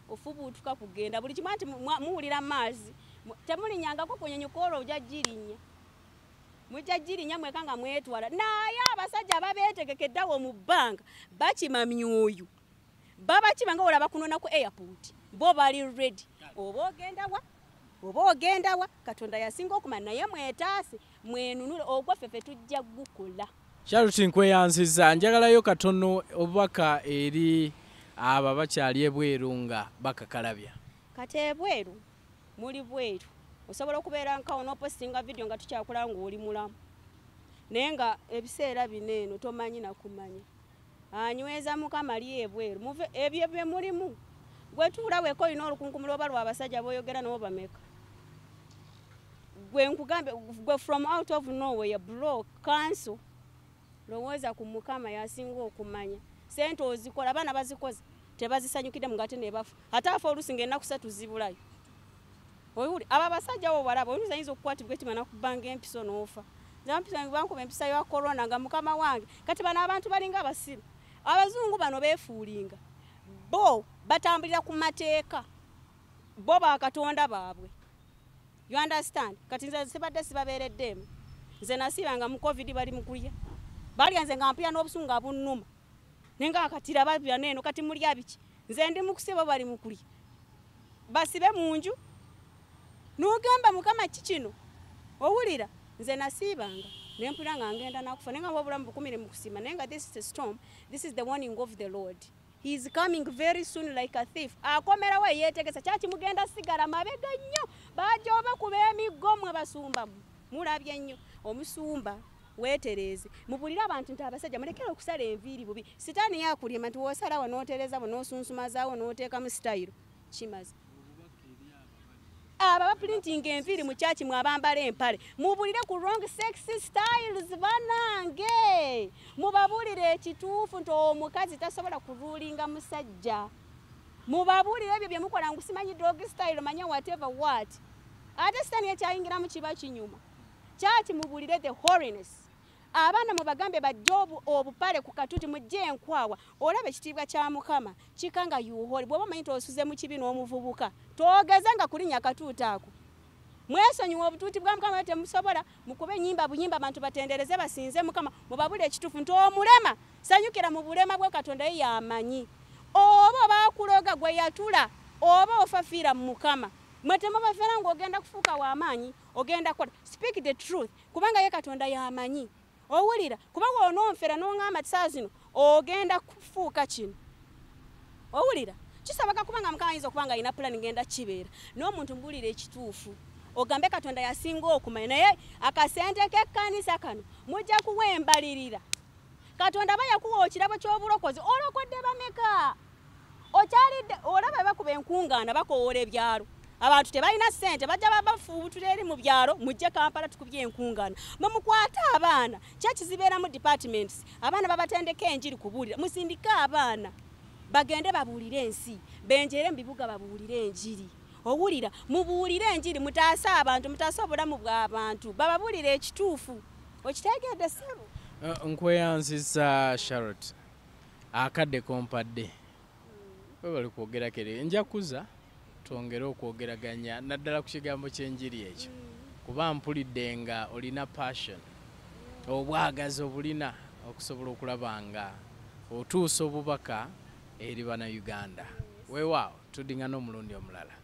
ofubuutuka kugenda buli kimu nti muwulira maazi temulinyangako ku nnyonyi koola ojja girinya mujja girinya mweka nga mwetwala naye abasajja ababeetegekeddawo mu bbanga bakima myoyo babakima olaba kunona ku airport bo bali ready oba ogenda wa Katonda yasinga okumanya naye mwetaase mwenunule ogwaffe tujja gukola. Charity nkweyanziza njagalayo katono obubaka eri aba bakyali ebweru nga bakakalabya. Kati ebweru muli bweru osobola okubeera nkawo n'opostinga video nga tukyakola ng'oli mulamu naye nga ebiseera bino eno tomanyi nakumanya anyweza mukama ali ebweru muve ebyo bye mulimu gwe tuula weko olina olukunkumulo oba lw'abasajja boyogera nabo bameka gwe nkugambe gwe from out of nowhere bro cancel lowooza ku mukama yasinga okumanya sente ozikola abaana bazikoze tebazisanyukidde mugate ne bafu ate afa olusinga ennaku 3 zibulayo. Oyuli aba basajja bo balaba oyinza ayinza okukwatibwa etima nakubanga empiso n'ofa. Zampisa bankuba empisa ya corona nga mukama wange kati bano abantu balinga abasiru abazungu bano beefuulinga bo batambulira ku mateeka bo bakatonda baabwe. You understand? Kati nze sibadde sibabeereddemu nze nasibanga mu covid bali mukulya balyanze nga mpya n'obusungu abunnuma nenga akatira babya neno kati muli abiki nze ndi mukusiba bali mukulya basibe munju n'ogamba mukama kikino owulira nze nasibanga nempira nga ngenda nakufa nenga wabulamu bukumire mukusima nenga this is a storm, this is the warning of the Lord. He is coming very soon like a thief. Akomera we yetegesa kyaki mugenda sigala mabega nnyo bajoba kuba emiggo mwe basumba mulabye nnyo omusumba wetereze mubulira abantu nti abasajja mulekera okusala enviiri bubi sitaani yakulima nti wosalawo n'otereza bo n'osunsumazaawo n'oteeka mu sitayiro kimaze aba printing enviiri mu kyaki mwabambala empale mubulire ku wrong sexy styles banange mubabulire ekituufu nti omukazi tasobola kurulinga musajja mubabulire ebyo bye mukola ngusimanyi dog style manya whatever what ate sitaani ekyayingira mu kiba kinyuma kyaki mubulire the holiness abaana mubagambe bajobu obupale ku katuti mujje enkwawa olaba ekitiibwa kya mukama kikanga yuholi bw'oba manyi tosuze mu kibi n'omuvubuka togezanga kulinya katuuti ako mwesonyiwa obutuuti bwa mukama temusobola mukube nyimba buyimba abantu batendereze basinze mukama mubabule ekituufu nti omulema sanyukira mu bulema bwe Katonda ye yamanyi oba bakuloga gwe yatula oba ofafiira mu mukama mwetema bafera ng'ogenda kufuuka w'amaanyi ogenda kola speak the truth kubanga ye Katonda yamanyi owulira kuba woononfera n'oŋŋamba tisaa zino ogenda kufuuka kino owulira kisabaka kubanga mukama ayinza okubanga alina pulani ngenda kibeera n'omuntu mbulira ekituufu ogambe Katonda yasinga okumanya naye akasente k'ekkanisa kano mujja kuwembalirira Katonda bayakuwa ekirabo ky'obulokozi olokodde bameka okyalidde olaba bakuba enkungaana bakowoola ebyalo abantu tebalina ssente bajja babafuubutula eri mu byalo mujje Kampala tukubye enkungaana mukwate abaana kyekizibeeramu departments abaana babatendeka enjiri kubuulira musindike abaana bagende babuulire ensi benjere mu bibuga babuulire enjiri owulira mubuulire enjiri mutaase abantu mutaase obulamu bw'abantu bababuulire ekituufu okitegeedde ssebo nkweyanziza Charlotte akadde kompadde we bali kwogera kere nja kuza twongere okwogeraganya naddala ku kigambo ky'enjiri ekyo kuba mpulidde nga olina passion obwagazi obulina okusobola okulaba nga otuusa obubaka eri bannayuganda weewaawo tuddingana omulundi omulala.